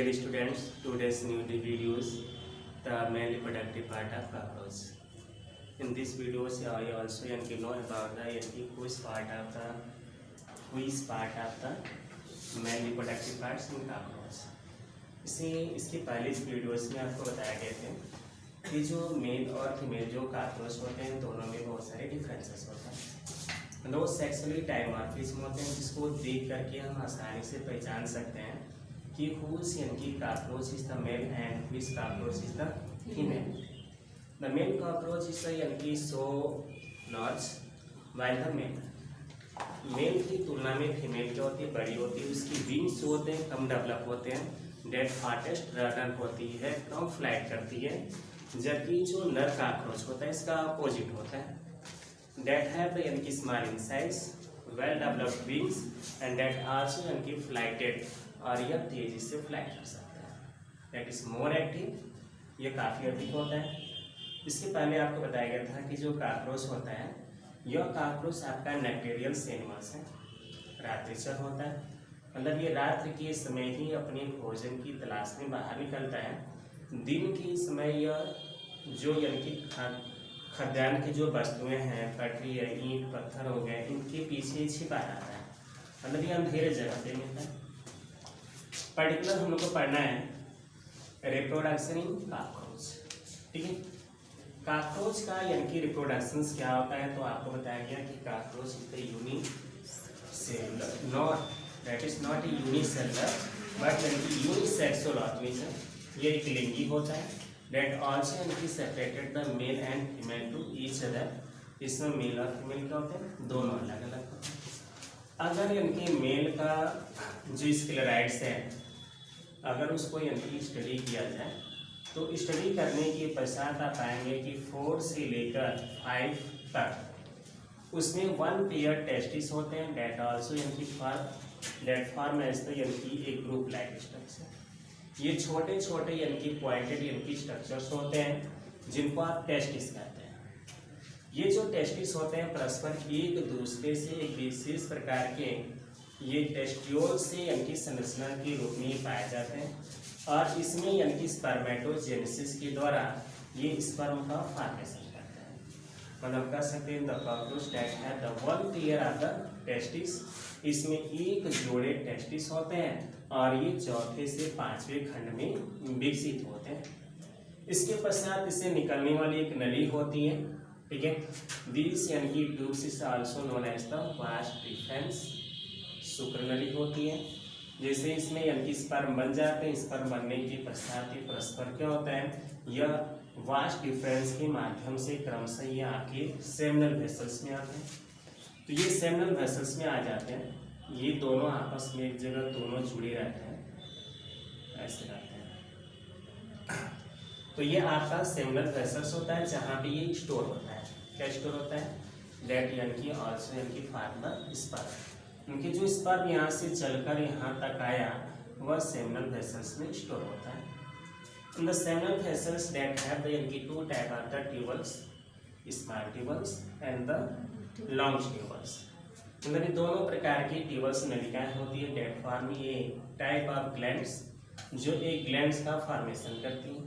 Dear students, today's new videos, the mainly productive part of cockroach. In this videos, I also want to know about the which part of the mainly productive parts in cockroach. इसके पहले इस videos में आपको बताया गया थे कि जो मेल और फीमेल जो काकरोच होते हैं दोनों में बहुत सारे डिफरेंसेस होते हैं। मतलब वो सेक्सुअली डायमॉर्फिज्म होते हैं जिसको देख करके हम आसानी से पहचान सकते हैं कि whose यानी cockroach is the male and which cockroach is the female. The male cockroach is the यानी so large while the male की तुलना में फीमेल क्या होती है, बड़ी होती है, उसकी विंग्स जो होते हैं कम डेवलप होते हैं, डेड फास्टेस्ट रनर होती है, कम फ्लाइट करती है, जबकि जो नर काकरोच होता है इसका अपोजिट होता है, डेट हैव यानी कि small in size, well developed wings and that also यानी कि फ्लाइटेड और यह तेजी से फ्लाई कर सकता है, दैट इज मोर एक्टिव, यह काफ़ी अधिक होता है। इसके पहले आपको बताया गया था कि जो काकरोच होता है यह काकरोच आपका नेक्टेरियल्स एनिमल्स है, रात्रिचर होता है, मतलब ये रात्रि के समय ही अपने भोजन की तलाश में बाहर निकलता है। दिन के समय यह जो यानी कि खाद्यान्न की जो वस्तुएं हैं, पटरी है, ईंट पत्थर हो गए, इनके पीछे छिपा रहता है, मतलब ये अंधेरे जगह पे मिलता है। पर्टिकुलर हम लोग को पढ़ना है रिप्रोडक्शन इन काकरोच, ठीक है। काकरोच का यानी कि रिप्रोडक्शन क्या होता है, तो आपको बताया गया कि cockroach is the unicellular, not that is not a unicellular but यानी कि यूनिसेक्सुअल ऑर्गेनिज्म, ये एक लिंगी होता है, दैट आल्सो यानी कि separated the male and female to each other, इसमें मेल और फीमेल क्या होते हैं, दोनों अलग अलग होते हैं। अगर यानी कि मेल का जो स्क्लेराइड्स है अगर उसको यानी कि स्टडी किया जाए तो स्टडी करने के पश्चात आप पाएंगे कि 4 से लेकर 5 तक उसमें 1 पेयर टेस्टिस होते हैं, डेट आल्सो यानी कि डेट फॉर्म एज द यानी कि एक ग्रुप लाइक स्ट्रक्चर। ये छोटे छोटे यानी कि पॉइंटेड यानी कि स्ट्रक्चर्स होते हैं जिनको आप टेस्टिस कहते हैं। ये जो टेस्टिस होते हैं परस्पर एक दूसरे से एक विशेष प्रकार के ये टेस्ट्यूल से यानी कि संरचना के रूप में पाए जाते हैं और इसमें यानी कि स्पर्मेटोजेनेसिस के द्वारा ये स्पर्म का फॉर्मेशन करते हैं। मतलब कह सकते हैं the cockroach that have the 1 pair of the testis, इसमें एक जोड़े टेस्टिस होते हैं और ये चौथे से 5वें खंड में विकसित होते हैं। इसके पश्चात इससे निकलने वाली एक नली होती है, ठीक है। दिस यानी कि tubes is also known as the vas deferens, शुक्र नली होती है। जैसे इसमें यानी कि स्पर्म बन जाते हैं, स्पर्म बनने के पश्चात ये परस्पर क्या होता है, यह वास्ट डिफरेंस के माध्यम से क्रमशः ये आके सेमिनल वेसल्स में आते हैं। तो ये सेमिनल वेसल्स में आ जाते हैं, ये दोनों आपस में एक जगह दोनों जुड़े रहते हैं, ऐसे रहते हैं। तो ये आपका सेमिनल वेसल्स होता है जहाँ पे ये स्टोर होता है। क्या स्टोर होता है, डेट यानी कि आल्सो यानी कि फार्मर स्पर्म, उनके जो स्पर्म यहाँ से चलकर यहाँ तक आया वह सेमिनल वेसल्स में स्टोर होता है। In the seminal vessels that have the यानी कि 2 type of the tubules, small tubules and the long tubules. मतलब ये दोनों प्रकार की ट्यूबल्स नलिकाएं होती है, डेट फॉर्म ये टाइप ऑफ ग्लैंड्स जो एक ग्लैंड्स का फॉर्मेशन करती हैं।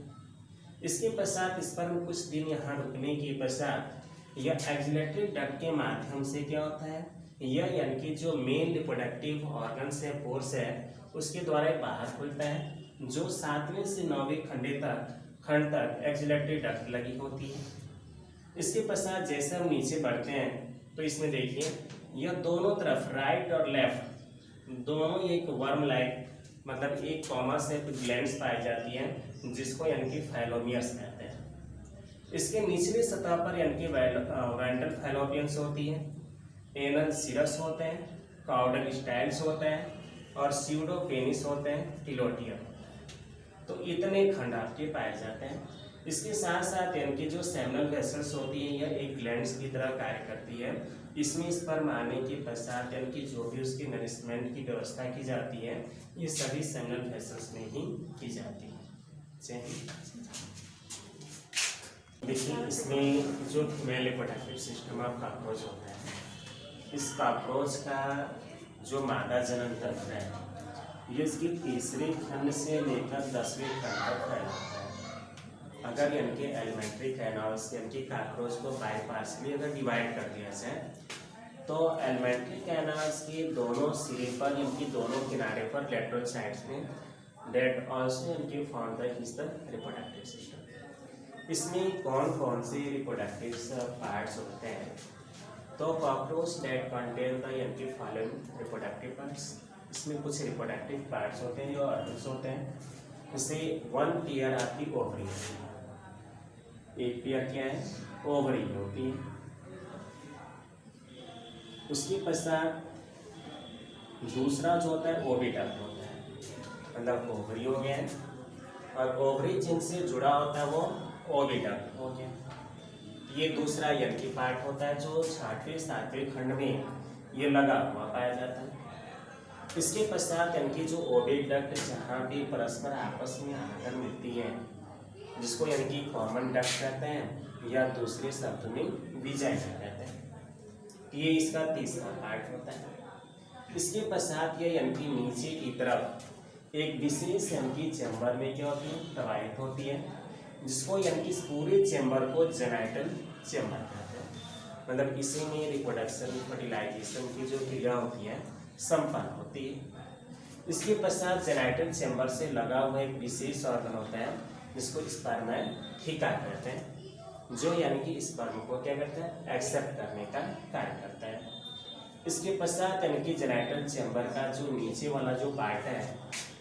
इसके पश्चात स्पर्म कुछ दिन यहाँ रुकने के पश्चात यह एक्जिलेटरी डक्ट के माध्यम से क्या होता है, यह यानी कि जो मेन रिप्रोडक्टिव ऑर्गन्स है, पोर्स है, उसके द्वारा बाहर खुलता है, जो 7वें से 9वें खंड तक एक्जिलेटरी डक्ट लगी होती है। इसके पश्चात जैसे हम नीचे बढ़ते हैं तो इसमें देखिए यह दोनों तरफ राइट और लेफ्ट दोनों एक वर्म लाइक मतलब एक कॉमा से ग्लैंड्स पाई जाती हैं जिसको यानी कि फैलोमियर्स कहते हैं। इसके निचली सतह पर यानी कि वेंट्रल फैलोपियंस होती है, एनल सिरस होते हैं, काउडल स्टाइल्स होते हैं और स्यूडो पेनिस होते हैं, टिलोटिया होता है। तो इतने खंड आपके पाए जाते हैं। इसके साथ साथ यानी कि जो सेमिनल वेसल्स होती है यह एक ग्लैंड्स की तरह कार्य करती है। इसमें स्पर्म आने के पश्चात यानी कि जो भी उसकी नरिशमेंट की व्यवस्था की जाती है ये सभी सेमिनल वेसल्स में ही की जाती है। देखिए इसमें जो female reproductive system of cockroach होता है, इस काकरोच का जो मादा जनन तंत्र है ये इसकी तीसरे खंड से लेकर 10वें खंड तक फैलाता है। अगर इनके एलिमेंट्री कैनाल्स यानी कि कॉकरोच को बाय पार्सली अगर डिवाइड कर दिया जाए तो एलिमेंट्री कैनाल्स के दोनों सिरे पर इनकी दोनों किनारे पर लेटरल साइड्स में दैट आल्सो इनके found the is the reproductive system. इसमें कौन कौन से रिप्रोडक्टिव पार्ट्स होते हैं? तो कॉकरोच दैट कंटेन द इनके फॉलोइंग रिप्रोडक्टिव पार्ट्स। इसमें कुछ रिप्रोडक्टिव पार्ट्स होते हैं जो अडल्ट होते हैं। जैसे वन पेयर आपकी ओवरी होती है। एक पेयर क्या है? ओवरी होती है। उसके पश्चात दूसरा जो होता है ओविडक्ट होता है, मतलब ओवरी हो गया है और ओवरी जिनसे जुड़ा होता है वो ओविडक्ट हो गया। ये दूसरा यंकी पार्ट होता है जो 6वें 7वें खंड में ये लगा हुआ पाया जाता है। इसके पश्चात इनकी जो ओविडक्ट जहाँ भी परस्पर आपस में आकर मिलती है जिसको यानी कि कॉमन डक्ट कहते हैं या दूसरे शब्द में विजाइना कहते हैं। ये इसका तीसरा पार्ट होता है। इसके पश्चात ये यानी कि नीचे की तरफ एक विशेष यानी कि चैम्बर में क्या होती है? प्रवाहित होती है, जिसको यानी कि पूरे चैम्बर को जेनाइटल चैम्बर कहते हैं। मतलब इसी में रिप्रोडक्शन फर्टिलाइजेशन की जो क्रिया होती है संपन्न होती है। इसके पश्चात जेनाइटल चैम्बर से लगा हुआ एक विशेष ऑर्गन होता है जिसको स्पर्मेथिका कहते हैं, जो यानी कि स्पर्म को क्या करता है? एक्सेप्ट करने का कार्य करता है। इसके पश्चात यानी कि जेनाइटल चैम्बर का जो नीचे वाला जो पार्ट है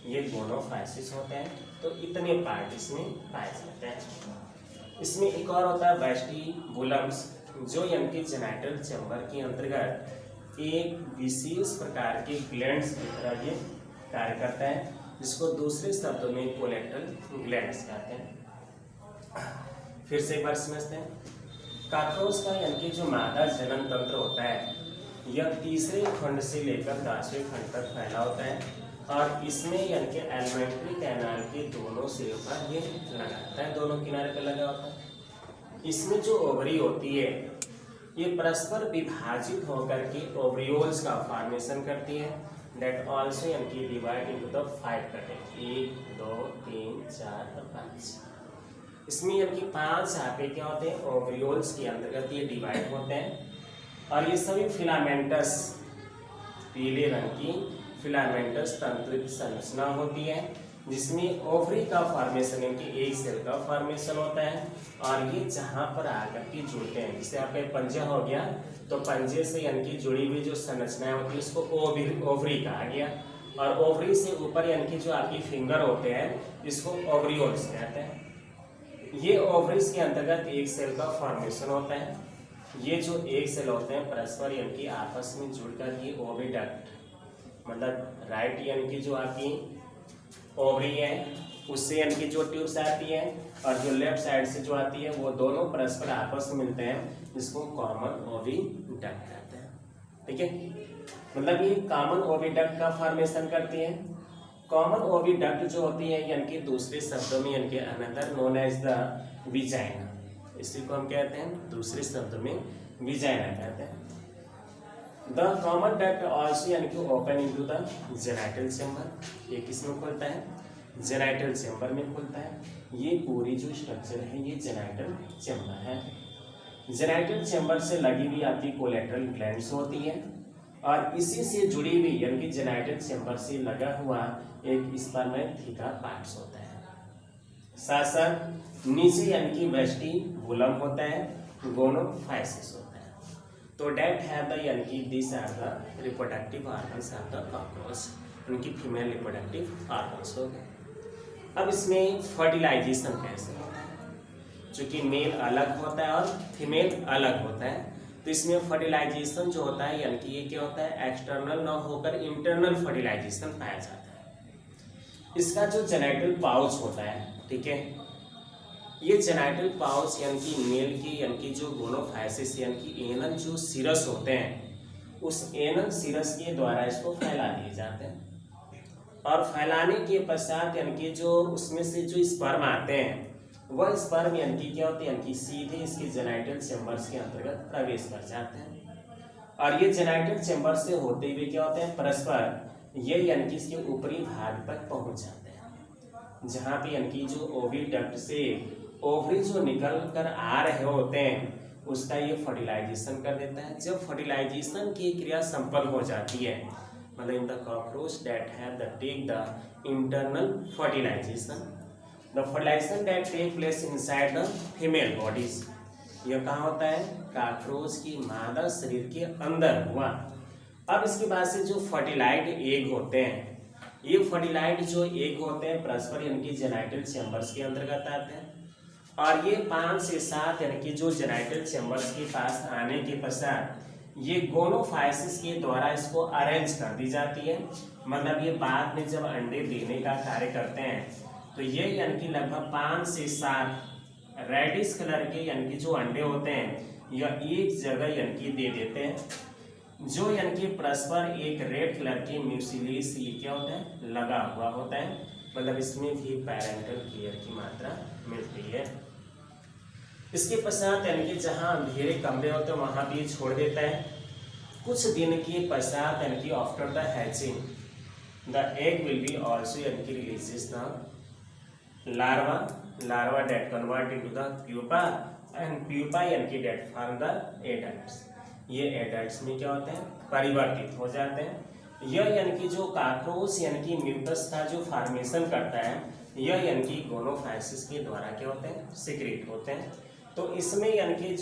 ये गोनोफाइसिस होते हैं। तो इतने पार्ट इसमें पाए जाते हैं। इसमें एक और होता है वेस्टिबुलम्स, जो यानी कि जेनाइटल चैम्बर के अंतर्गत एक विशेष प्रकार के ग्लैंड्स की तरह ये कार्य करता है, जिसको दूसरे शब्दों में कोलेटरल ग्लैंड्स कहते हैं। फिर से एक बार समझते हैं। कॉकरोच का यानी कि जो मादा जनन तंत्र होता है यह तीसरे खंड से लेकर 10वें खंड तक फैला होता है और इसमें यानी कि एलिमेंट्री कैनाल के दोनों सिरों पर ये लगा होता है, दोनों किनारे पर लगा होता है। इसमें जो ओवरी होती है ये परस्पर विभाजित होकर के ओवरियोल्स का फॉर्मेशन करती है दैट आल्सो यानी कि डिवाइड इनटू द 5 कैटेगरी 1 2 3 4 और 5। इसमें यानी कि 5 आपे क्या होते हैं? ओवरियोल्स के अंतर्गत ये डिवाइड होते हैं और ये सभी फिलामेंटस पीले रंग की फिलामेंटस तंत्रित संरचना होती है, जिसमें ओवरी का फॉर्मेशन यानी कि एक सेल का फॉर्मेशन होता है और ये जहाँ पर आकर के जुड़ते हैं, जैसे आपका पंजा हो गया तो पंजे से यानी कि जुड़ी हुई जो संरचनाएं होती है उसको ओवरी कहा गया और ओवरी से ऊपर यानी कि जो आपकी फिंगर होते हैं इसको ओवरियोल्स कहते हैं। ये ओवरीज के अंतर्गत एक सेल का फॉर्मेशन होता है। ये जो एक सेल होते हैं परस्पर यानी कि आपस में जुड़कर ये ओविडक्ट, मतलब राइट यानी कि जो आपकी ओवरी है उससे यानी कि जो ट्यूब्स आती है और जो लेफ्ट साइड से जो आती है वो दोनों परस्पर आपस में मिलते हैं, जिसको कॉमन ओविडक्ट कहते हैं। ठीक है, मतलब ये कॉमन ओविडक्ट का फॉर्मेशन करती है। कॉमन ओविडक्ट जो होती है यानी कि दूसरे शब्दों में यानी कि another known as the vagina, इसी को हम कहते हैं दूसरे शब्दों में विजाइना कहते हैं। द कॉमन डक्ट आल्सो यानी कि open into the genital chamber. ये किसमें खुलता है? जेनाइटल चैम्बर में खुलता है। ये पूरी जो स्ट्रक्चर है ये जेनाइटल चैम्बर है। जेनाइटल चैम्बर से लगी हुई आपकी कोलेटरल ग्लैंड्स होती है और इसी से जुड़ी हुई यानी कि जेनाइटल चैम्बर से लगा हुआ एक स्पर्मेथिका पार्ट्स होता है। साथ साथ नीचे यानी कि वेस्टिबुलम होता है, गोनोफाइसिस होता है। तो डेट हैव द यानी कि this are the reproductive organs of the cockroach, उनकी फीमेल रिप्रोडक्टिव ऑर्गन्स हो गए। अब इसमें फर्टिलाइजेशन कैसे होता है? चूंकि मेल अलग होता है और फीमेल अलग होता है, तो इसमें फर्टिलाइजेशन जो होता है यानी कि ये क्या होता है? एक्सटर्नल ना होकर इंटरनल फर्टिलाइजेशन पाया जाता है। इसका जो जेनाइटल पाउच होता है, ठीक है, ये जेनाइटल पाउच यानी कि मेल की यानी कि जो गोनोफाइसिस यानी कि एनल जो सिरस होते हैं उस एनल सिरस के द्वारा इसको फैला दिए जाते हैं और फैलाने के पश्चात यानी कि जो उसमें से जो स्पर्म आते हैं वह स्पर्म यानी कि क्या होते हैं? यानी कि सीधे इसके जेनाइटल चैम्बर्स के अंतर्गत प्रवेश कर जाते हैं और ये जेनाइटल चैम्बर से होते हुए क्या होते हैं? परस्पर ये यानी कि इसके ऊपरी भाग तक पहुंच जाते हैं, जहाँ पे यानी कि जो ओविडक्ट से ओवरी जो निकल कर आ रहे होते हैं उसका ये फर्टिलाइजेशन कर देता है। जब फर्टिलाइजेशन की क्रिया संपन्न हो जाती है, मतलब in the cockroach that have the take the internal fertilization, the fertilization that take place inside the female bodies, यह कहाँ होता है? कॉकरोच की मादा शरीर के अंदर हुआ। अब इसके बाद से जो फर्टिलाइड एग होते हैं, ये फर्टिलाइड जो एग होते हैं परस्पर यानी कि जेनाइटल चैम्बर्स के अंतर्गत आते हैं, और ये 5 से 7 यानी कि जो जेनाइटल चैम्बर्स के पास आने के पश्चात ये गोनोफाइसिस के द्वारा इसको अरेंज कर दी जाती है। मतलब ये बाद में जब अंडे देने का कार्य करते हैं तो ये यानी कि लगभग 5 से 7 रेडिश कलर के यानी कि जो अंडे होते हैं यह एक जगह यानी कि दे देते हैं, जो यानी कि परस्पर एक रेड कलर की म्यूसिलीज क्या होता है? लगा हुआ होता है। मतलब इसमें भी पैरेंटल केयर की मात्रा मिलती है। इसके पश्चात यानी कि जहाँ अंधेरे कमरे होते हैं वहाँ भी छोड़ देता है। कुछ दिन के पश्चात यानी कि after the hatching the egg will be also यानी कि releases the larva that convert into the pupa and pupa यानी कि डेट फॉर्म द एडल्ट्स। ये एडल्ट्स में क्या होते हैं? परिवर्तित हो जाते हैं। यह यानी कि जो कॉकरोच यानी कि म्यूकस का जो फॉर्मेशन करता है यह यानी कि गोनोफाइसिस के द्वारा क्या होते हैं? सीक्रेट होते हैं। तो इसमें यानी कि जो